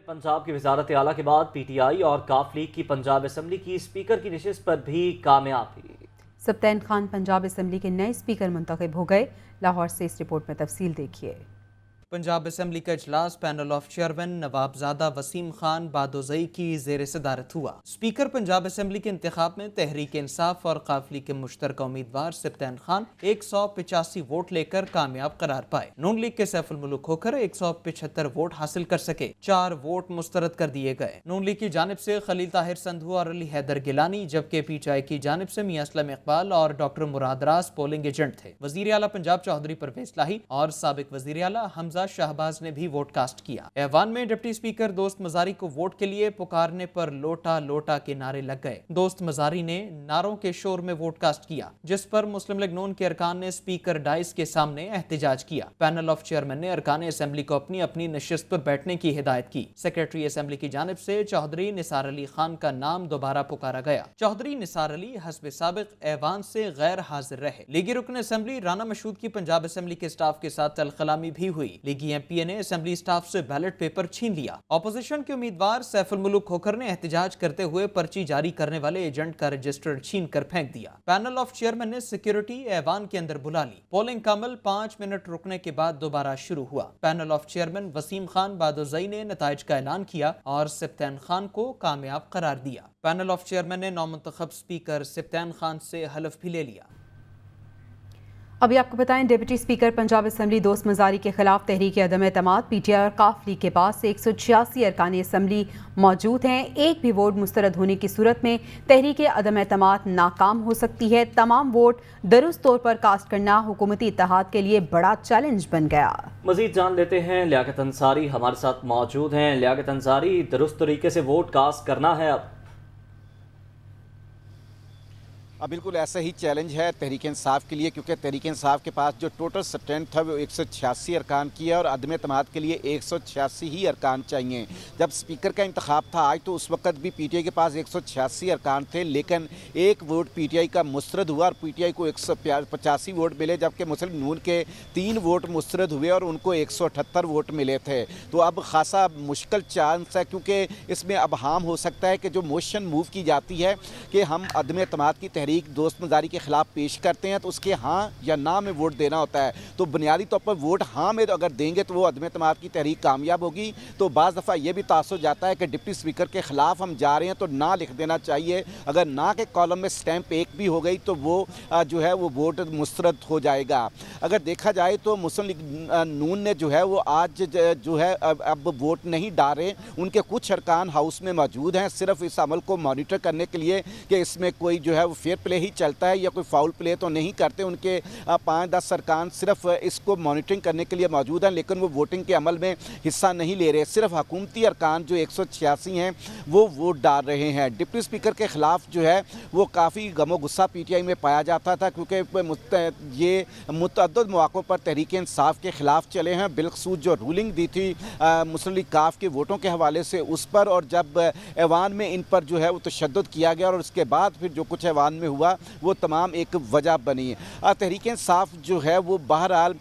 पंजाब की वजारत आला के बाद PTI और काफ लीग की पंजाब असम्बली की स्पीकर की नशिस्त पर भी कामयाबी। सप्तैन खान पंजाब असम्बली के नए स्पीकर मुंतखब हो गए। लाहौर से इस रिपोर्ट में तफसील देखिए। पंजाब असम्बली का इजलास panel of chairman Nawabzada Waseem Khan Badozai की जेर सदारत हुआ। स्पीकर पंजाब असम्बली के इंतखाब में तहरीक इंसाफ और काफ लीग के मुश्तरका उम्मीदवार सप्तैन खान 185 वोट लेकर कामयाब करार पाए। नून लीग के सैफुल मुल्क होकर 175 वोट हासिल कर सके। 4 वोट मुस्तरद कर दिए गए। नून लीग की जानिब से खलील ताहिर संधू और अली हैदर गिलानी, जबकि PTI की जानिब से मियां असलम इकबाल और डॉक्टर मुराद रास पोलिंग एजेंट थे। वजीर आला पंजाब चौधरी परवेज लाही और साबिक वजीर आला हमजा शाहबाज ने भी वोट कास्ट किया। ऐवान में डिप्टी स्पीकर दोस्त मजारी को वोट के लिए पुकारने पर लोटा लोटा के नारे लग गए। दोस्त मजारी ने नारों के शोर में वोट कास्ट किया, जिस पर मुस्लिम लीग नून के अरकान ने स्पीकर डाइस के सामने एहतजाज किया। पैनल ऑफ चेयरमैन ने अरकान असेंबली को अपनी अपनी नशिस्त पर बैठने की हिदायत की। सेक्रेटरी असेंबली की जानिब से चौधरी निसार अली खान का नाम दोबारा पुकारा गया। चौधरी निसार अली हस्ब साबिक ऐवान से गैर हाजिर रहे। लीगी रुकन असेंबली राना मशहूद की पंजाब असेंबली के स्टाफ के साथ तलखलामी भी हुई। लीगी MPA ने असेंबली स्टाफ से बैलेट पेपर छीन लिया। ऑपोजिशन के उम्मीदवार सैफुल मुल्क होकर ने एहतजाज करते हुए पर्ची जारी करने वाले एजेंट का रजिस्टर छीन कर फेंक दिया। पैनल ऑफ चेयरमैन ने सिक्योरिटी ऐवान के अंदर बुला ली। पोलिंग का अमल 5 मिनट रुकने के बाद दोबारा शुरू हुआ। Panel of chairman Waseem Khan Badozai ने नताइज का ऐलान किया और सप्तैन खान को कामयाब करार दिया। पैनल ऑफ चेयरमैन ने नौमुंतखब स्पीकर सप्तैन खान से हलफ भी ले लिया। अभी आपको बताएं, डिप्टी स्पीकर पंजाब असम्बली दोस्त मजारी के खिलाफ तहरीक अदम एतमाद PTI और काफ लीग के पास 186 अरकान असम्बली मौजूद हैं। एक भी वोट मुस्तरद होने की सूरत में तहरीक अदम एतमाद नाकाम हो सकती है। तमाम वोट दुरुस्त तौर पर कास्ट करना हुकूमती इत्तेहाद के लिए बड़ा चैलेंज बन गया। मजीद जान लेते हैं, लियाकत अंसारी हमारे साथ मौजूद हैं। लियाकत अंसारी, दुरुस्त तरीके से वोट कास्ट करना है अब बिल्कुल ऐसा ही चैलेंज है तहरीक इंसाफ के लिए, क्योंकि तहरीक इंसाफ के पास जो टोटल स्ट्रेंथ था वो 186 अरकान की है और अदम एतमाद के लिए 186 ही अरकान चाहिए। जब स्पीकर का इंतखाब था आज, तो उस वक्त भी PTI के पास 186 अरकान थे, लेकिन एक वोट PTI का मुस्तरद हुआ और PTI को 185 वोट मिले, जबकि मुस्लिम नून के 3 वोट मुस्तरद हुए और उनको 178 वोट मिले थे। तो अब खासा मुश्किल चांस है, क्योंकि इसमें अब हार्म हो सकता है कि जो मोशन मूव की जाती है कि हम अदम एतमाद की तहरीक दोस्त मजारी के खिलाफ पेश करते हैं, तो उसके हाँ या ना में वोट देना होता है। तो बुनियादी तौर पर वोट हाँ में अगर देंगे तो वो अदम एतमाद की तहरीक कामयाब होगी। तो बाज़ दफ़ा ये भी तासुर जाता है कि डिप्टी स्पीकर के खिलाफ हम जा रहे हैं तो ना लिख देना चाहिए। अगर ना के कॉलम में स्टैंप 1 भी हो गई तो वो जो है वो वोट मुस्तरद हो जाएगा। अगर देखा जाए तो मुस्लिम लीग नून ने जो है वो आज जो है अब वोट नहीं डाले। उनके कुछ अरकान हाउस में मौजूद हैं, सिर्फ इस अमल को मॉनिटर करने के लिए कि इसमें कोई जो है वो फेयर प्ले ही चलता है या कोई फाउल प्ले तो नहीं करते। उनके 5-10 अरकान सिर्फ इसको मॉनिटरिंग करने के लिए मौजूद हैं, लेकिन वो वोटिंग के अमल में हिस्सा नहीं ले रहे। सिर्फ हुकूमती अरकान जो 186 हैं वो वोट डाल रहे हैं। डिप्टी स्पीकर के खिलाफ जो है वो काफ़ी गमो गुस्सा PTI में पाया जाता था, क्योंकि ये मुतअद्दिद मौक़ों पर तहरीक इंसाफ के खिलाफ चले हैं। बिलखसूस जो रूलिंग दी थी मुस्लिम लीग काफ के वोटों के हवाले से उस पर, और जब ऐवान में इन पर जो है वो तशद्दुद किया गया और उसके बाद फिर जो कुछ ऐवान में हुआ वो तमाम एक वजह बनी। तहरीक इंसाफ जो है वो बहरहाल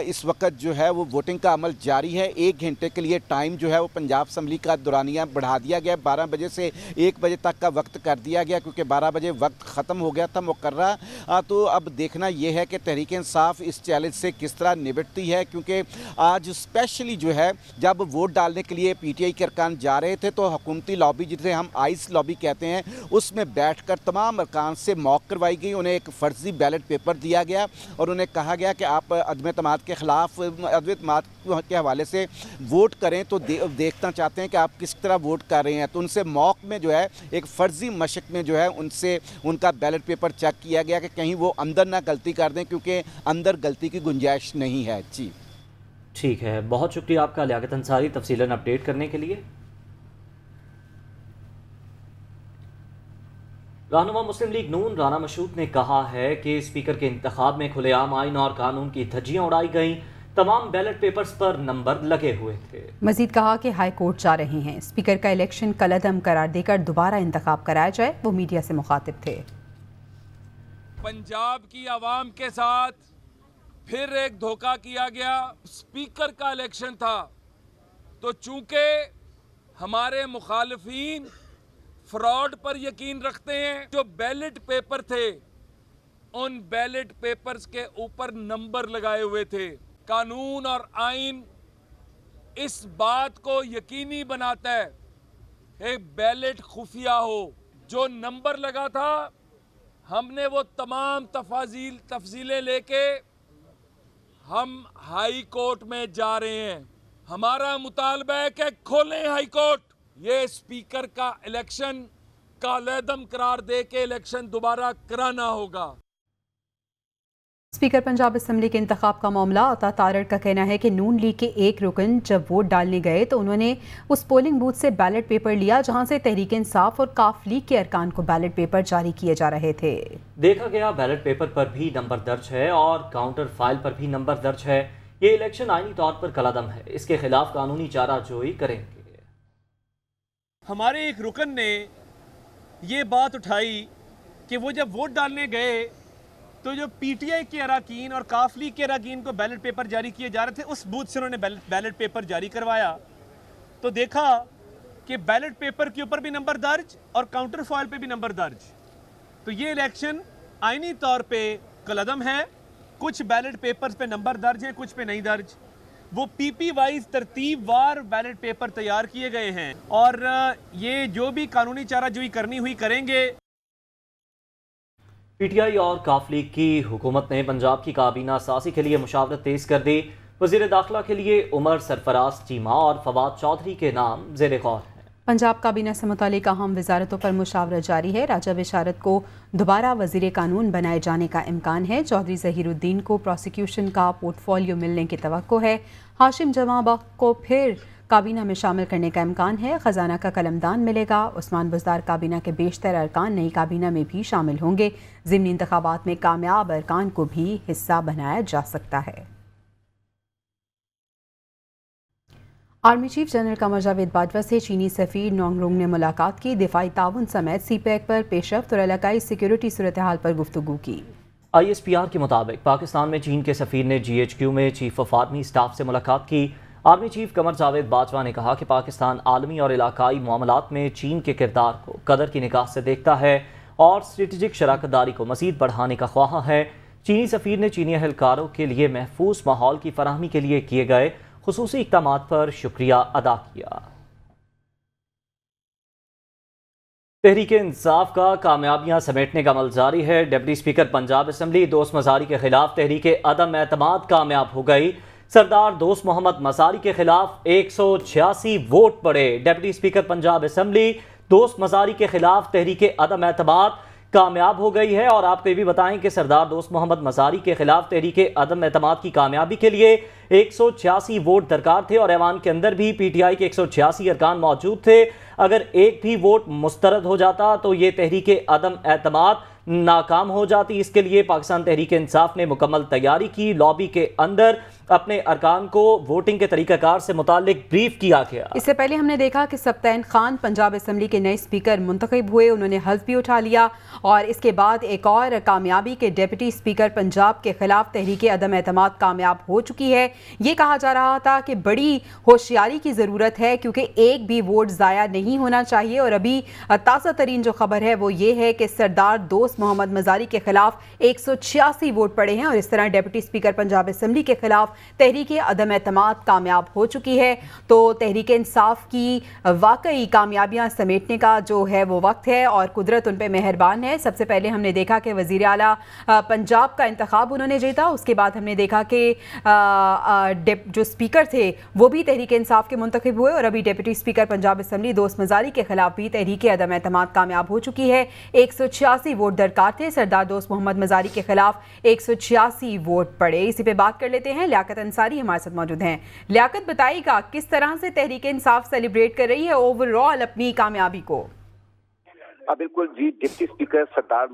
इस वक्त जो है वो वोटिंग का अमल जारी है। 1 घंटे के लिए टाइम जो है वो पंजाब असम्बली का दौरानिया बढ़ा दिया गया, 12 बजे से 1 बजे तक का वक्त कर दिया गया, क्योंकि 12 बजे वक्त ख़त्म हो गया था मुकर्रर। तो अब देखना यह है कि तहरीक इंसाफ इस चैलेंज से किस तरह निपटती है, क्योंकि आज स्पेशली जो है जब वोट डालने के लिए PTI के अरकान जा रहे थे तो हुकूमती लॉबी जिसे हम आइस लॉबी कहते हैं उसमें बैठ कर तमाम अरकान से मॉक करवाई गई। उन्हें एक फ़र्जी बैलेट पेपर दिया गया और उन्हें कहा गया कि आप अदम एतमाद के ख़िलाफ़ अदम एतमाद के हवाले से वोट करें, तो देखना चाहते हैं कि आप किस तरह वोट कर रहे हैं। तो उनसे मॉक में जो है एक फ़र्जी मशक में जो है उनसे उनका बैलेट पेपर चेक किया गया कि कहीं वो अंदर ना गलती कर दें, क्योंकि अंदर गलती की गुंजाइश नहीं है। जी ठीक है, बहुत शुक्रिया आपका लियाकत अंसारी तफसीलन अपडेट करने के लिए। रहनुमा मुस्लिम लीग नून राना मशहूद ने कहा है कि स्पीकर के इंतखाब में खुलेआम आइन और कानून की धज्जियां उड़ाई गईं, तमाम बैलेट पेपर्स पर नंबर लगे हुए थे। मजीद कहा कि हाई कोर्ट जा रहे हैं, स्पीकर का इलेक्शन कलअदम करार देकर दोबारा इंतखाब कराया जाए। वो मीडिया से मुखातिब थे। पंजाब की आवाम के साथ फिर एक धोखा किया गया। स्पीकर का इलेक्शन था तो चूंकि हमारे मुखालिफिन फ्रॉड पर यकीन रखते हैं। जो बैलेट पेपर थे उन बैलेट पेपर्स के ऊपर नंबर लगाए हुए थे। कानून और आइन इस बात को यकीनी बनाता है एक बैलेट खुफिया हो। जो नंबर लगा था हमने वो तमाम तफसीलें लेके हम हाई कोर्ट में जा रहे हैं। हमारा मुतालबा है कि खोलें हाई कोर्ट। ये स्पीकर का इलेक्शन कालेदम करार दे के इलेक्शन दोबारा कराना होगा। स्पीकर पंजाब असम्बली के इंतखाब का मामला अता तारड़ का कहना है कि नून लीग के एक रुकन जब वोट डालने गए तो उन्होंने उस पोलिंग बूथ से बैलेट पेपर लिया जहां से तहरीक इंसाफ और काफ लीग के अरकान को बैलेट पेपर जारी किए जा रहे थे। देखा गया बैलेट पेपर पर भी नंबर दर्ज है और काउंटर फाइल पर भी नंबर दर्ज है। ये इलेक्शन आईनी तौर पर कलादम है, इसके खिलाफ कानूनी चाराजोई करेंगे। हमारे एक रुकन ने ये बात उठाई कि वो जब वोट डालने गए तो जो पीटीआई के अरकान और काफ लीग के अरकान को बैलेट पेपर जारी किए जा रहे थे उस बूथ से उन्होंने बैलेट पेपर जारी करवाया तो देखा कि बैलेट पेपर के ऊपर भी नंबर दर्ज और काउंटर फॉइल पे भी नंबर दर्ज। तो ये इलेक्शन आईनी तौर पे कलअदम है। कुछ बैलेट पेपर्स पे नंबर दर्ज हैं, कुछ पे नहीं दर्ज। वो पीपी वाइज तरतीब वार बैलेट पेपर तैयार किए गए हैं और ये जो भी कानूनी चाराजोई करनी हुई करेंगे। पीटीआई और काफ लीग की हुकूमत ने पंजाब की काबीना साजी के लिए मुशावरत तेज कर दी। वज़ीर दाखिला के लिए उमर सरफराज चीमा और फवाद चौधरी के नाम ज़ेर गौर हैं। पंजाब काबीना से मुतालिक अहम वजारतों पर मुशावरत जारी है। राजा बिशारत को दोबारा वज़ीर कानून बनाए जाने का इम्कान है। चौधरी ज़हीरुद्दीन को प्रोसिक्यूशन का पोर्टफोलियो मिलने की तवक्को है। हाशिम जमाबख्श को फिर काबीना में शामिल करने का इम्कान है। खजाना का कलमदान मिलेगा। उस्मान बुज़दार काबीना के बेशतर अरकान नई काबीना में भी शामिल होंगे। ज़िमनी इंतखाबात में कामयाब अरकान को भी हिस्सा बनाया जा सकता है। Army chief general Qamar Javed Bajwa से चीनी सफ़ीर नोंगरुंग ने मुलाकात की। दिफाई ताउन समेत सीपैक पर पेशरफ्त और इलाकाई सिक्योरिटी सूरत हाल पर गुफ्तगू की। ISPR के मुताबिक पाकिस्तान में चीन के सफ़ीर ने GHQ में चीफ ऑफ आर्मी स्टाफ से मुलाकात की। आर्मी चीफ कमर जावेद बाजवा ने कहा कि पाकिस्तान आलमी और इलाकाई मामलात में चीन के किरदार को कदर की निगाह से देखता है और स्ट्रेटेजिक शराकत दारी को मज़ीद बढ़ाने का ख्वाह है। चीनी सफ़ीर ने चीनी अहलकारों के लिए महफूज माहौल की फराहमी के लिए किए गए खुसूसी इक़दामात पर शुक्रिया अदा किया। तहरीक इंसाफ का कामयाबियां समेटने का अमल जारी है। डिप्टी स्पीकर पंजाब असम्बली दोस्त मज़ारी के खिलाफ तहरीक अदम एतमाद कामयाब हो गई। सरदार दोस्त मोहम्मद मज़ारी के खिलाफ 186 वोट पड़े। डिप्टी स्पीकर पंजाब असम्बली दोस्त मज़ारी के खिलाफ तहरीक अदम एतमाद कामयाब हो गई है। और आपको ये भी बताएं कि सरदार दोस्त मोहम्मद मज़ारी के खिलाफ तहरीक अदम एतमाद की कामयाबी के लिए 186 वोट दरकार थे और ऐवान के अंदर भी PTI के 186 अरकान मौजूद थे। अगर एक भी वोट मुस्तरद हो जाता तो ये तहरीक अदम एतमाद नाकाम हो जाती। इसके लिए पाकिस्तान तहरीक इंसाफ ने मुकम्मल तैयारी की। लॉबी के अंदर अपने अरकान को वोटिंग के तरीक़ाकार से मुतालिक ब्रीफ किया गया। इससे पहले हमने देखा कि सब्तैन खान पंजाब असम्बली के नए स्पीकर मुंतखब हुए। उन्होंने हल्फ भी उठा लिया और इसके बाद एक और कामयाबी के डिप्टी स्पीकर पंजाब के खिलाफ तहरीक अदम एतमाद कामयाब हो चुकी है। ये कहा जा रहा था कि बड़ी होशियारी की ज़रूरत है क्योंकि एक भी वोट ज़ाया नहीं होना चाहिए। और अभी ताज़ा तरीन जो खबर है वो ये है कि सरदार दोस्त मोहम्मद मज़ारी के खिलाफ 186 वोट पड़े हैं और इस तरह डिप्टी स्पीकर पंजाब असम्बली के खिलाफ तहरीक अदम एतमाद कामयाब हो चुकी है। तो तहरीक इंसाफ की वाकई कामयाबियां समेटने का जो है वो वक्त है और कुदरत उन पे मेहरबान है। सबसे पहले हमने देखा कि वज़ीर आला पंजाब का इंतखाब उन्होंने जीता। उसके बाद हमने देखा कि जो स्पीकर थे वो भी तहरीक इंसाफ के मुंतखब हुए और अभी डिप्टी स्पीकर पंजाब असम्बली दोस्त मज़ारी के खिलाफ भी तहरीक अदम एतमाद कामयाब हो चुकी है। 186 वोट दरकार थे। सरदार दोस्त मोहम्मद मज़ारी के खिलाफ 186 वोट पड़े। इसी पे बात कर लेते हैं। लियाकत अंसारी हमारे साथ मौजूद हैं। लियाकत, बताइएगा किस तरह से तहरीक इंसाफ सेलिब्रेट कर रही है ओवरऑल अपनी कामयाबी को? बिल्कुल जी, डिप्टी स्पीकर सरदार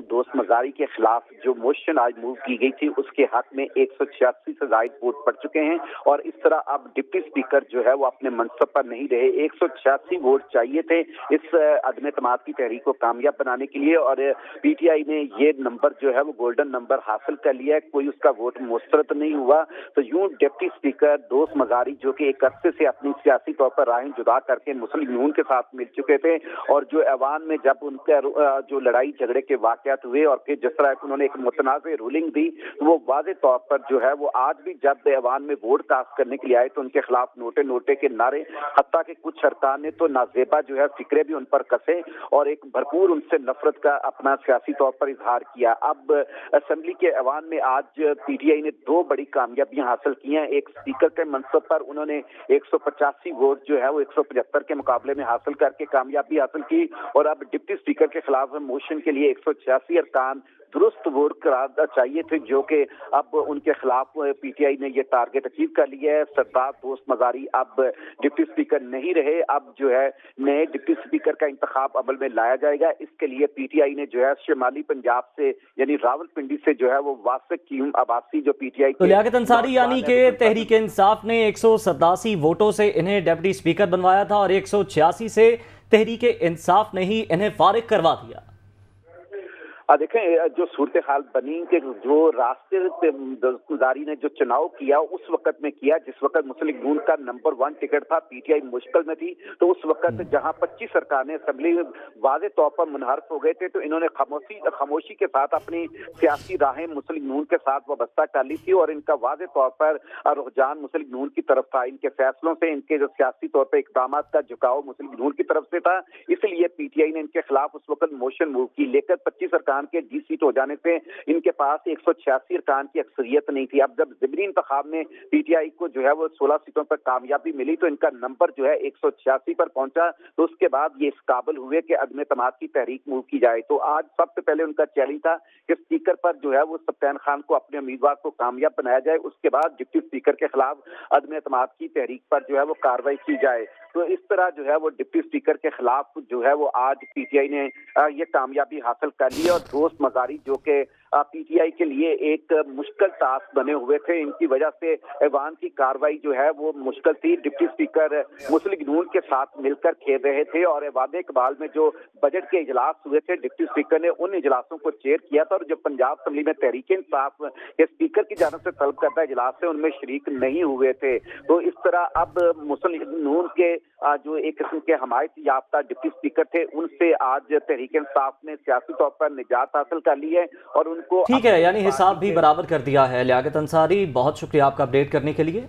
दोस्त मजारी के खिलाफ जो मोशन आज मूव की गई थी उसके हक में 186 से जायद वोट पड़ चुके हैं और इस तरह अब डिप्टी स्पीकर जो है वो अपने मनसब पर नहीं रहे। 186 वोट चाहिए थे इस अदम एतमाद की तहरीक को कामयाब बनाने के लिए और पीटीआई ने ये नंबर जो है वो गोल्डन नंबर हासिल कर लिया है, कोई उसका वोट मुस्तरद नहीं हुआ। तो यूं डिप्टी स्पीकर दोस्त मजारी जो कि एक अरसे से अपनी सियासी तौर पर राहें जुदा करके मुस्लिम यून के साथ मिल चुके थे और जो ऐवान में जब उनका जो लड़ाई झगड़े के वाकयात हुए और फिर जिस तरह उन्होंने एक मुतनाज़ रूलिंग दी तो वो वाज़े तौर पर जो है वो आज भी जब ऐवान में वोट कास्ट करने के लिए आए तो उनके खिलाफ नोटे नोटे के नारे, हत्ता के कुछ अरकान ने तो नाजेबा जो है फिक्रे भी उन पर कसे और एक भरपूर उनसे नफरत का अपना सियासी तौर पर इजहार किया। अब असेंबली के ऐवान में आज पीटीआई ने दो बड़ी कामयाबियां हासिल की हैं। एक स्पीकर के मनसब पर उन्होंने 185 वोट जो है वो 175 के मुकाबले में हासिल करके कामयाबी हासिल की और अब डिप्टी स्पीकर के खिलाफ मोशन के लिए 186 अरकान दुरुस्त वोट करार चाहिए थे जो कि अब उनके खिलाफ पीटीआई ने ये टारगेट अचीव कर लिया है। सरदार दोस्त मजारी अब डिप्टी स्पीकर नहीं रहे, अब जो है नए डिप्टी स्पीकर का इंतखाब अमल में लाया जाएगा। इसके लिए पीटीआई ने जो है शिमाली पंजाब से यानी रावलपिंडी से जो है वो वासिक कीम अब्बासी जो पीटीआई तो लियाकत अंसारी यानी कि तहरीक इंसाफ ने 187 वोटों से इन्हें डिप्टी स्पीकर बनवाया था और 186 से तहरीक इंसाफ ने ही इन्हें फारिग करवा दिया। देखें जो सूरत हाल बनी कि जो रास्ते गुजारी ने जो चुनाव किया उस वक्त में किया जिस वक्त मुस्लिम लीग का नंबर 1 टिकट था, पीटीआई मुश्किल में थी, तो उस वक्त जहां 25 सरकारें असेंबली वाज़े तौर पर मुनहरफ हो गए थे तो इन्होंने खामोशी के साथ अपनी सियासी राहें मुस्लिम नून के साथ वाबस्ता कर ली थी और इनका वाज़े तौर पर रुझान मुस्लिम नून की तरफ था। इनके फैसलों से इनके जो सियासी तौर पर इकदाम का झुकाव मुस्लिम नून की तरफ से था, इसलिए पीटीआई ने इनके खिलाफ उस वक्त मोशन मूव की। लेकर 25 सरकार के 20 सीट हो जाने से इनके पास 186 अरकान की अक्सरियत नहीं थी। अब जब ज़िमनी इंतखाब में पीटीआई को जो है वो 16 सीटों पर कामयाबी मिली तो इनका नंबर जो है 186 पर पहुंचा। तो उसके बाद ये इस काबिल हुए कि अदम एतमाद की तहरीक मूव की जाए। तो आज सबसे पहले उनका चैलेंज था कि स्पीकर पर जो है वो सफ्तान खान को अपने उम्मीदवार को कामयाब बनाया जाए, उसके बाद डिप्टी स्पीकर के खिलाफ अदम एतमाद की तहरीक पर जो है वो कार्रवाई की जाए। तो इस तरह जो है वो डिप्टी स्पीकर के खिलाफ जो है वो आज पीटीआई ने ये कामयाबी हासिल कर ली और दोस्त मजारी जो कि पीटीआई के लिए एक मुश्किल टास्क बने हुए थे, इनकी वजह से ऐवान की कार्रवाई जो है वो मुश्किल थी। डिप्टी स्पीकर मुस्लिम लीग नून के साथ मिलकर खेल रहे थे और वादे इकबाल में जो बजट के इजलास हुए थे डिप्टी स्पीकर ने उन इजलासों को चेयर किया था और जो पंजाब असेंबली में तहरीक इंसाफ के स्पीकर की जानिब से तलब करता इजलास से उनमें शरीक नहीं हुए थे। तो इस तरह अब मुस्लिम लीग नून के जो एक किस्म के हमायत याफ्ता डिप्टी स्पीकर थे उनसे आज तहरीक इंसाफ ने सियासी तौर पर निजात हासिल कर ली है और उनको ठीक है, यानी हिसाब भी बराबर कर दिया है। लियाकत अंसारी, बहुत शुक्रिया आपका अपडेट करने के लिए।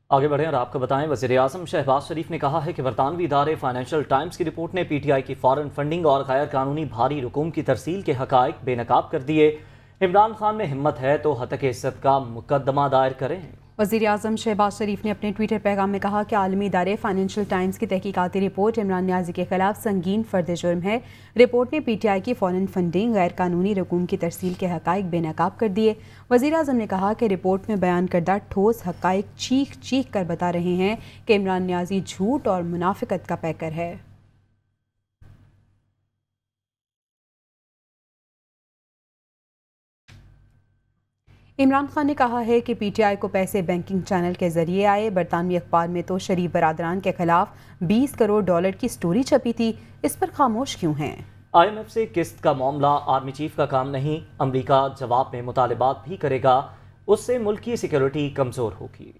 आगे बढ़ें और आपको बताएं, वज़ीर आज़म शहबाज शरीफ ने कहा है कि बरतानवी इदारे फाइनेंशियल टाइम्स की रिपोर्ट ने पीटीआई की फॉरेन फंडिंग और गैर कानूनी भारी रकूम की तरसील के हकाइक बेनकाब कर दिए। इमरान खान में हिम्मत है तो हतक इज्जत का मुकदमा दायर करें। वज़ीर आज़म शहबाज शरीफ ने अपने ट्विटर पैगाम में कहा कि आलमी इदारे फाइनेंशियल टाइम्स की तहकीकाती रिपोर्ट इमरान नियाज़ी के खिलाफ संगीन फर्द जुर्म है। रिपोर्ट ने पीटीआई की फॉरेन फंडिंग, गैर कानूनी रकूम की तरसील के हकाइक बेनकाब कर दिए। वज़ीर आज़म ने कहा कि रिपोर्ट में बयान करदा ठोस हकाइक चीख चीख कर बता रहे हैं कि इमरान नियाज़ी झूठ और मुनाफिकत का पैकर है। इमरान खान ने कहा है कि पीटीआई को पैसे बैंकिंग चैनल के जरिए आए। बरतानवी अखबार में तो शरीफ बरादरान के खिलाफ 20 करोड़ डॉलर की स्टोरी छपी थी, इस पर खामोश क्यों हैं? IMF से किस्त का मामला आर्मी चीफ का काम नहीं, अमरीका जवाब में मुतालबात भी करेगा, उससे मुल्क की सिक्योरिटी कमजोर होगी।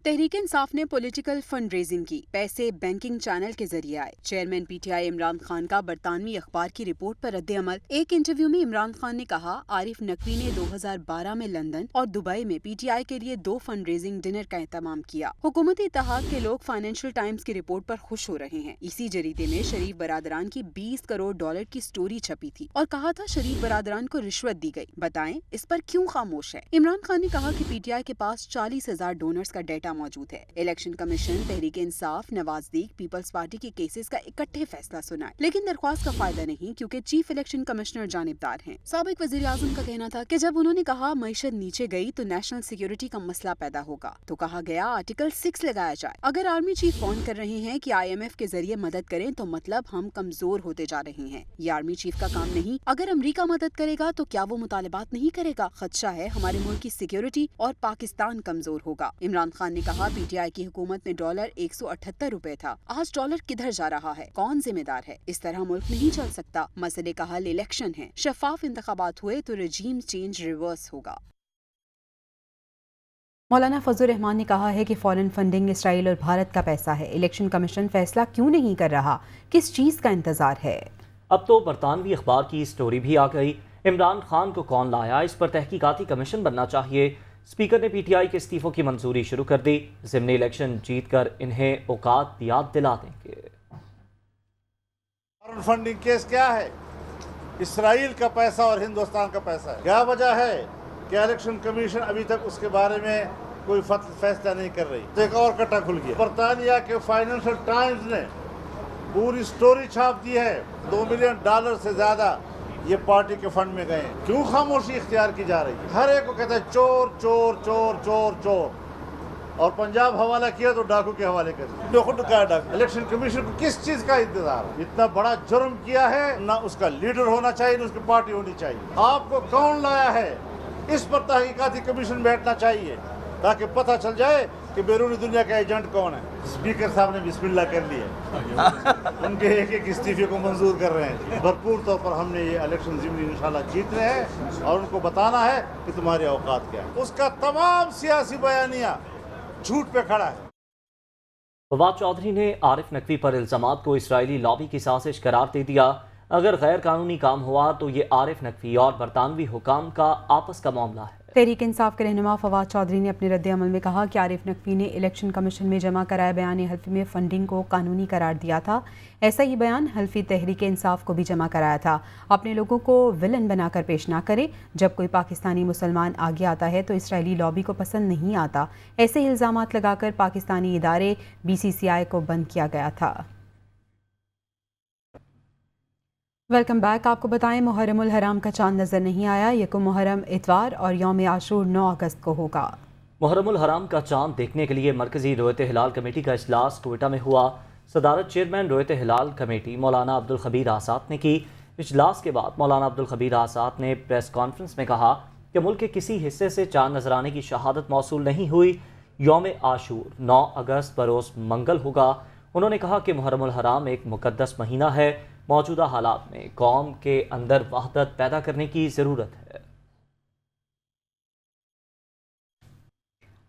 तहरीक इंसाफ ने पॉलिटिकल फंड रेजिंग की, पैसे बैंकिंग चैनल के जरिए आए। चेयरमैन पीटीआई इमरान खान का बरतानवी अखबार की रिपोर्ट पर रद्द-ए-अमल। एक इंटरव्यू में इमरान खान ने कहा, आरिफ नकवी ने 2012 में लंदन और दुबई में पीटीआई के लिए 2 फंड रेजिंग डिनर का एहतमाम किया। हुकूमती इत्तेहाद के लोग फाइनेंशियल टाइम्स की रिपोर्ट पर खुश हो रहे हैं। इसी जरीदे में शरीफ बरादरान की 20 करोड़ डॉलर की स्टोरी छपी थी और कहा था शरीफ बरादरान को रिश्वत दी गई। बताएं इस पर क्यों खामोश है? इमरान खान ने कहा कि पीटीआई के पास 40,000 डोनर्स का डेटा موجود ہے۔ Election commission Tehreek Insaf, نوازدیق، Peoples party کے کیسز کا اکٹھے فیصلہ سنا ہے، لیکن درخواست کا فائدہ نہیں کیونکہ چیف الیکشن کمشنر جانبدار ہیں۔ سابق وزیر اعظم کا کہنا تھا کہ جب انہوں نے کہا معیشت نیچے گئی تو نیشنل سیکیورٹی کا مسئلہ پیدا ہوگا، تو کہا گیا آرٹیکل 6 لگایا جائے۔ اگر آرمی چیف فون کر رہے ہیں کہ IMF کے ذریعے مدد کریں تو مطلب ہم کمزور ہوتے جا رہے ہیں۔ یہ آرمی چیف کا کام نہیں۔ اگر امریکہ مدد کرے گا تو کیا وہ مطالبات نہیں کرے گا؟ خدشہ ہے ہمارے ملک کی سیکیورٹی اور پاکستان کمزور ہوگا۔ عمران خان نے کہا PTI کی حکومت میں ڈالر 178 روپے تھا، آج ڈالر کدھر جا رہا ہے؟ کون ذمہ دار ہے؟ اس طرح ملک نہیں چل سکتا۔ مسئلے کا حل الیکشن ہے، شفاف انتخابات ہوئے تو رجیم چینج ریورس ہوگا۔ مولانا فضل الرحمان نے کہا ہے کہ فارن فنڈنگ اسرائیل اور بھارت کا پیسہ ہے۔ الیکشن کمیشن فیصلہ کیوں نہیں کر رہا؟ کس چیز کا انتظار ہے؟ اب تو برطانوی اخبار کی سٹوری بھی آ گئی۔ عمران خان کو کون لایا، اس پر تحقیقاتی کمیشن بننا چاہیے۔ اسپیکر نے PTI کے استعفوں کی منظوری شروع کر دی۔ ضمنی الیکشن جیت کر انہیں اوقات یاد دلا دیں گے۔ فارن فنڈنگ کیس کیا ہے؟ اسرائیل کا پیسہ اور ہندوستان کا پیسہ ہے۔ کیا وجہ ہے کہ الیکشن کمیشن ابھی تک اس کے بارے میں کوئی فیصلہ نہیں کر رہی؟ ایک اور کٹا کھل گیا۔ برطانیہ کے فائنینشل ٹائمز نے پوری سٹوری چھاپ دی ہے، $2 ملین سے زیادہ یہ پارٹی کے فنڈ میں گئے ہیں۔ کیوں خاموشی اختیار کی جا رہی ہے؟ ہر ایک کو کہتا ہے چور چور چور چور چور، اور پنجاب حوالہ کیا تو ڈاکو کے حوالے کر دیا۔ خود کہا ڈاکو۔ الیکشن کمیشن کو کس چیز کا انتظار ہے؟ اتنا بڑا جرم کیا ہے، نہ اس کا لیڈر ہونا چاہیے نہ اس کی پارٹی ہونی چاہیے۔ آپ کو کون لایا ہے، اس پر تحقیقاتی کمیشن بیٹھنا چاہیے تاکہ پتہ چل جائے کہ بیرونی دنیا کا ایجنٹ کون ہے۔ اسپیکر صاحب نے بسم اللہ کر لیا، ان کے ایک ایک استعفے کو منظور کر رہے ہیں۔ بھرپور طور پر ہم نے یہ الیکشن ضمنی انشاءاللہ جیتنے ہیں اور ان کو بتانا ہے کہ تمہارے اوقات کیا ہے۔ اس کا تمام سیاسی بیانیہ جھوٹ پہ کھڑا ہے۔ فواد چودھری نے عارف نقوی پر الزامات کو اسرائیلی لابی کی سازش قرار دے دیا۔ اگر غیر قانونی کام ہوا تو یہ عارف نقوی اور برطانوی حکام کا آپس کا معاملہ ہے۔ تحریک انصاف کے رہنما فواد چودھری نے اپنے رد عمل میں کہا کہ عارف نقوی نے الیکشن کمیشن میں جمع کرائے بیان حلفی میں فنڈنگ کو قانونی قرار دیا تھا۔ ایسا ہی بیان حلفی تحریک انصاف کو بھی جمع کرایا تھا۔ اپنے لوگوں کو ولن بنا کر پیش نہ کرے۔ جب کوئی پاکستانی مسلمان آگے آتا ہے تو اسرائیلی لابی کو پسند نہیں آتا۔ ایسے ہی الزامات لگا کر پاکستانی ادارے BCCI کو بند کیا گیا تھا۔ Welcome back. آپ کو بتائیں محرم الحرام کا چاند نظر نہیں آیا۔ یکم محرم اتوار اور یوم عاشور 9 اگست کو ہوگا۔ محرم الحرام کا چاند دیکھنے کے لیے مرکزی رویت ہلال کمیٹی کا اجلاس کوئٹہ میں ہوا۔ صدارت چیئرمین رویت ہلال کمیٹی مولانا عبدالخبیر آزاد نے کی۔ اجلاس کے بعد مولانا عبدالخبیر آزاد نے پریس کانفرنس میں کہا کہ ملک کے کسی حصے سے چاند نظر آنے کی شہادت موصول نہیں ہوئی۔ یوم عاشور 9 اگست بروز منگل ہوگا۔ انہوں نے کہا کہ محرم الحرام ایک مقدس مہینہ ہے۔ موجودہ حالات میں قوم کے اندر وحدت پیدا کرنے کی ضرورت ہے۔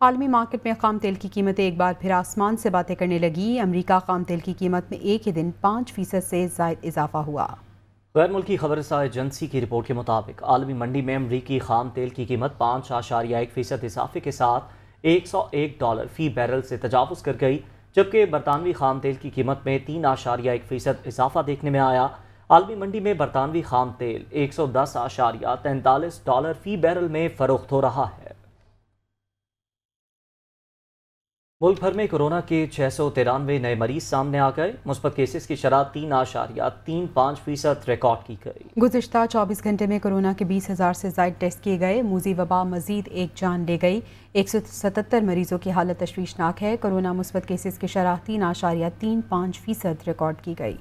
عالمی مارکیٹ میں خام تیل کی قیمتیں ایک بار پھر آسمان سے باتیں کرنے لگی۔ امریکہ خام تیل کی قیمت میں ایک ہی دن 5% سے زائد اضافہ ہوا۔ غیر ملکی خبر رساں ایجنسی کی رپورٹ کے مطابق عالمی منڈی میں امریکی خام تیل کی قیمت 5.1% اضافے کے ساتھ $101 فی بیرل سے تجاوز کر گئی، جبکہ برطانوی خام تیل کی قیمت میں 3.1% اضافہ دیکھنے میں آیا۔ عالمی منڈی میں برطانوی خام تیل $110.43 فی بیرل میں فروخت ہو رہا ہے۔ ملک بھر میں کورونا کے 693 نئے مریض سامنے آ گئے۔ مثبت کیسز کی شرح 3.35% ریکارڈ کی گئی۔ گزشتہ 24 گھنٹے میں کورونا کے 20,000 سے زائد ٹیسٹ کیے گئے۔ موذی وبا مزید ایک جان لے گئی۔ 177 مریضوں کی حالت تشویشناک ہے۔ کورونا مثبت کیسز کی شرح 3.35% ریکارڈ کی گئی۔